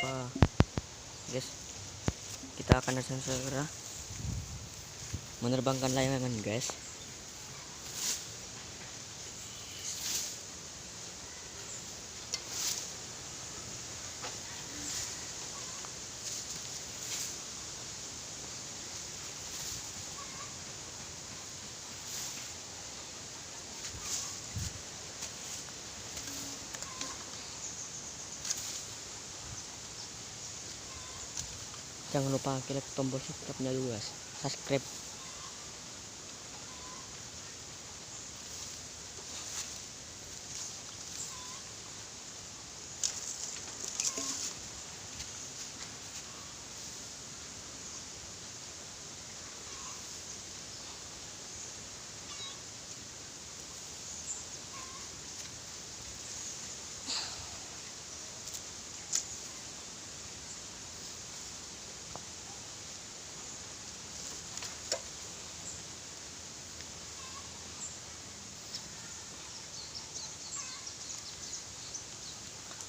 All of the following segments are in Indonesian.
lupa guys, kita akan segera menerbangkan layangan guys. Jangan lupa klik tombol subscribe-nya dulu guys. Subscribe.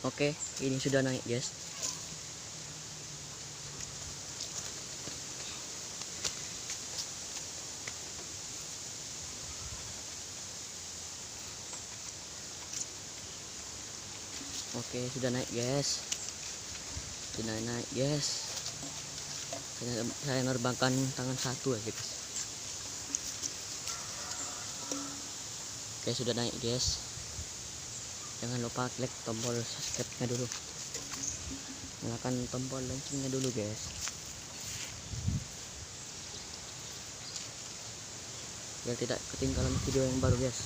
Oke, ini sudah naik guys. Oke, sudah naik guys. Sudah naik guys. Saya nerbangkan tangan satu aja guys. Oke, sudah naik guys. Jangan lupa klik tombol subscribe-nya dulu. Nyalakan tombol loncengnya dulu guys. Biar tidak ketinggalan video yang baru guys.